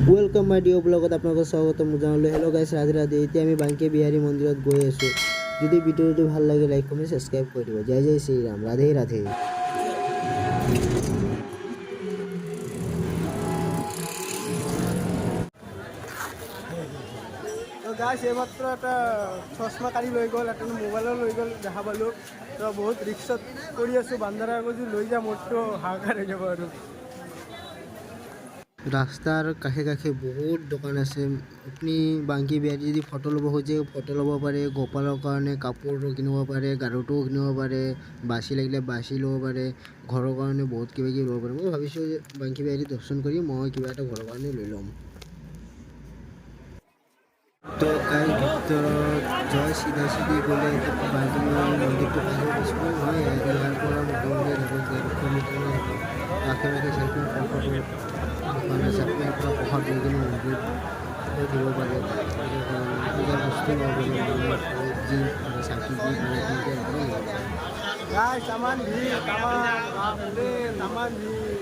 Welcome my Dio' ব্লগত আপোনালোকক স্বাগতম জনালোঁ। হেল্ল' গাইছ, ৰাধে ৰাধে। এতিয়া আমি বাংকি বিহাৰী মন্দিৰত গৈ আছোঁ। যদি ভিডিঅ'টো ভাল লাগে লাইক কমেণ্ট ছাবস্ক্ৰাইব কৰি দিব। জয় জয় শ্ৰীৰাম, ৰাধে ৰাধে। গাইছ এইমাত্ৰ এটা চশমা কাঢ়ি লৈ গ'ল, এটা মোবাইলো লৈ গ'ল, দেখা পালোঁ। তো বহুত ৰিক্সত কৰি আছোঁ, বান্দাৰা যদি লৈ যাম মোৰতো হাহাকাৰ হৈ যাব। আৰু ৰাস্তাৰ কাষে কাষে বহুত দোকান আছে। আপুনি বাংকি বিহাৰী যদি ফটো ল'ব খোজে ফটো ল'ব পাৰে, গোপালৰ কাৰণে কাপোৰ কিনিব পাৰে, গাৰুটোও কিনিব পাৰে, বাচি লাগিলে বাচি ল'ব পাৰে, ঘৰৰ কাৰণে বহুত কিবা কিবি ল'ব পাৰে। মই ভাবিছোঁ বাংকি বিহাৰী দৰ্শন কৰি মই কিবা এটা ঘৰৰ কাৰণে লৈ ল'ম। তো গাইজ ভিতৰত জয় চিধা চিধি গ'লে বাংকি বিহাৰী মন্দিৰটো পাই গৈছিলোঁ। মই ইয়াৰ পৰা মোটামুটি 150 মিটাৰ হ'ব। আশে পাশে চাইকেল দোকান আছে, আপুনি ইয়াৰ পৰা প্ৰসাদ লৈ কিনে মন্দিৰত দিব পাৰে। পূজাৰ বস্তু ল'ব পাৰে, যি চাকি দি গাইছ তামান ভিৰ, তামান ভিৰ।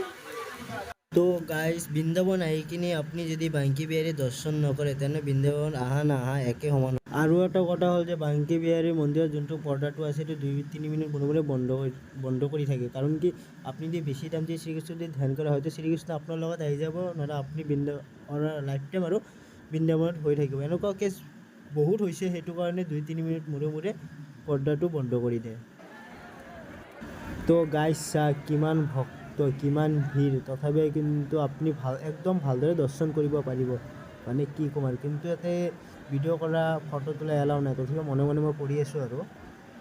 তো গাইজ বৃন্দাবন আহি কিনে আপুনি যদি বাংকি বিহাৰী দৰ্শন নকৰে তেনে বৃন্দাবন আহা নাহা একে সমান। আৰু এটা কথা হ'ল যে বাংকি বিহাৰী মন্দিৰত যোনটো পৰ্দাটো আছে সেইটো 2-3 মিনিট মূৰে বন্ধ কৰি থাকে। কাৰণ কি আপুনি যদি বেছি টাইম দি শ্ৰীকৃষ্ণ যদি ধ্যান কৰে হয়তো শ্ৰীকৃষ্ণ আপোনাৰ লগত আহি যাব, নহ'লে আপুনি লাইফ টাইম আৰু বৃন্দাবনত হৈ থাকিব। এনেকুৱা কেছ বহুত হৈছে, সেইটো কাৰণে 2-3 মিনিট মূৰে পৰ্দাটো বন্ধ কৰি দিয়ে। তো গাইজ চাওক কিমান ভক্ত, কিমান ভিৰ, তথাপিও কিন্তু আপুনি একদম ভালদৰে দৰ্শন কৰিব পাৰিব। মানে কি ক'ম আৰু, কিন্তু ইয়াতে ভিডিঅ' কৰা ফটো তোলা এলাও নাই। তথাপিও মনে মনে মই কৰি আছোঁ আৰু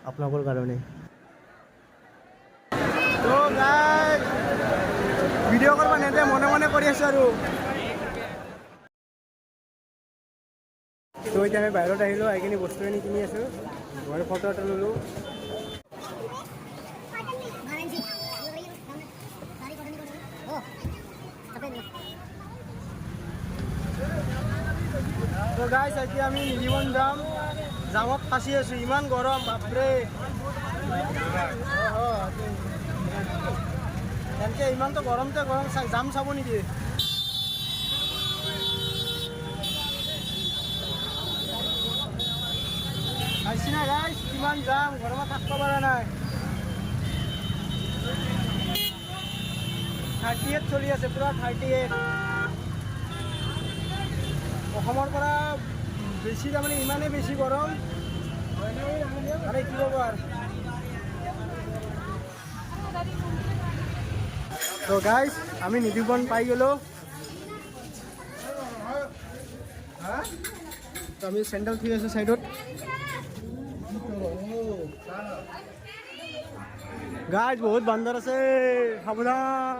আপোনালোকৰ কাৰণে। তো গাইছ ভিডিঅ' কৰিব নেদে, মনে মনে কৰি আছোঁ আৰু। তো এতিয়া আমি বাহিৰত আহিলোঁ, আহি কিনে বস্তুখিনি কিনি আছোঁ, মই ফটো এটা ল'লোঁ। তো গাইছ এতিয়া আমি নিধিবন যাম, জামত ফাঁচি আছোঁ, ইমান গৰম বাপৰে। তেনেকৈ ইমানটো গৰমতে যাম চাব নেকি? পাইছি না গাইছ কিমান যাম, গৰমত থাকিব পৰা নাই। 38 চলি আছে, পূৰা 38। অসমৰ পৰা বেছি, তাৰমানে ইমানেই বেছি গৰম মানে কি ক'ব আৰু। তো গাইছ আমি নিধিবন পাই গ'লোঁ। তো আমি চেণ্ডেল থৈ আছোঁ ছাইডত। গাইছ বহুত বান্দৰ আছে, সাৱধান।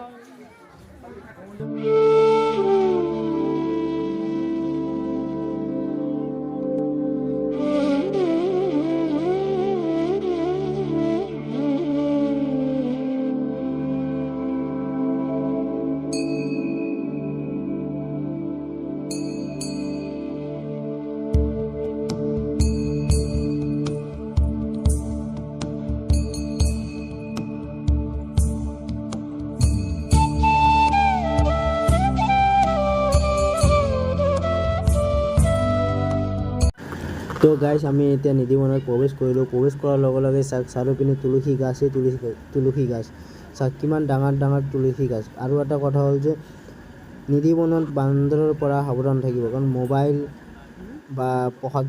তো গাইছ আমি এতিয়া নিধিবনত প্ৰৱেশ কৰিলোঁ। প্ৰৱেশ কৰাৰ লগে লগে চাওক চাৰিওপিনে তুলসী গাছেই তুলসী গাছ, চাওক কিমান ডাঙৰ ডাঙৰ তুলসী গাছ। আৰু এটা কথা হ'ল যে নিধিবনত বান্দৰৰ পৰা সাৱধান থাকিব, কাৰণ মোবাইল বা প্ৰসাদ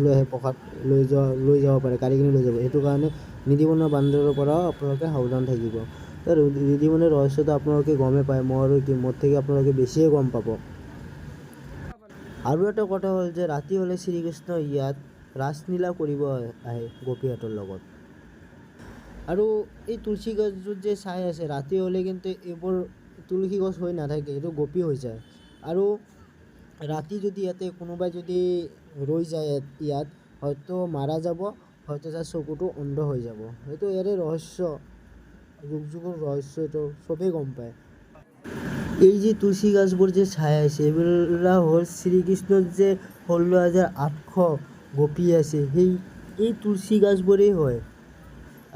লৈ আহে, প্ৰসাদ লৈ যাব পাৰে, কাঢ়ি কিনি লৈ যাব। সেইটো কাৰণে নিধিবনৰ বান্দৰৰ পৰাও আপোনালোকে সাৱধান থাকিব। তো নিধিবনৰ ৰহস্যটো আপোনালোকে গমেই পায়, মই আৰু কি মোৰ থেকে আপোনালোকে বেছিয়ে গম পাব। আৰু এটা কথা হ'ল যে ৰাতি হ'লে শ্ৰীকৃষ্ণ ইয়াত ৰাসলীলা কৰিব আহে গোপীহঁতৰ লগত। আৰু এই তুলসী গছযোৰ যে চাই আছে, ৰাতি হ'লে কিন্তু এইবোৰ তুলসী গছ হৈ নাথাকে, এইটো গোপী হৈ যায়। আৰু ৰাতি যদি ইয়াতে কোনোবাই যদি ৰৈ যায় ইয়াত হয়তো মাৰা যাব, হয়তো তাৰ চকুটো অন্ধ হৈ যাব। সেইটো ইয়াৰে ৰহস্য, যুগৰ ৰহস্য, এইটো চবেই গম পায়। এই যে তুলসী গাছবোৰ যে চাই আছে এইবিলাক হ'ল শ্ৰীকৃষ্ণৰ যে 16,800 গোপী আছে, এই তুলসী গাছবোৰেই হয়।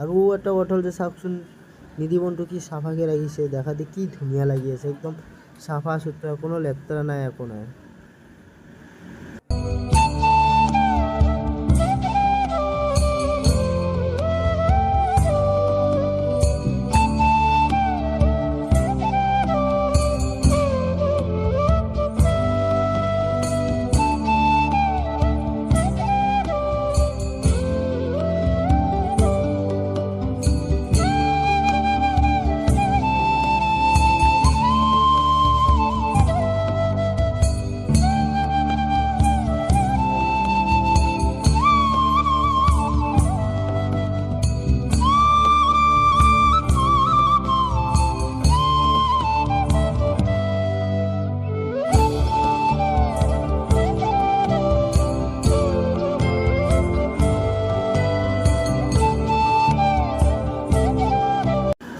আৰু এটা কথা হ'ল যে চাওকচোন নিধিবনটো কি চাফাকৈ ৰাখিছে, দেখাতে কি ধুনীয়া লাগি আছে, একদম চাফা চুতৰা, কোনো লেতেৰা নাই, একো নাই।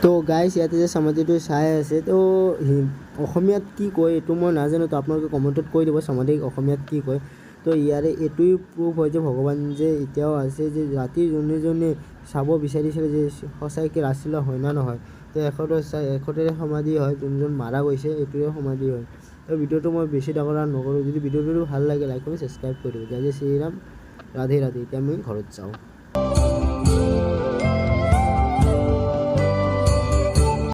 তো গাইজ ইয়াতে যে সমাধিটো চাই আছে, তো অসমীয়াত কি কয় এইটো মই নাজানো, তো আপোনালোকে কমেণ্টত কৈ দিব সমাধিক অসমীয়াত কি কয়। তো ইয়াৰে এইটোৱে প্ৰুফ হয় যে ভগৱান যে এতিয়াও আছে, যে ৰাতি যোনে যোনে চাব বিচাৰিছিলে যে সঁচাকৈ ৰাসলীলা হয় না নহয়, তো এশতেৰে সমাধি হয়, যোনজন মাৰা গৈছে এইটোৱে সমাধি হয়। তো ভিডিঅ'টো মই বেছি ডাঙৰ নকৰোঁ, যদি ভিডিঅ'টো ভাল লাগে লাইক কৰি ছাবস্ক্ৰাইব কৰি দিব। জয় জয় শ্ৰীৰাম, ৰাধে ৰাধে। এতিয়া আমি ঘৰত যাওঁ।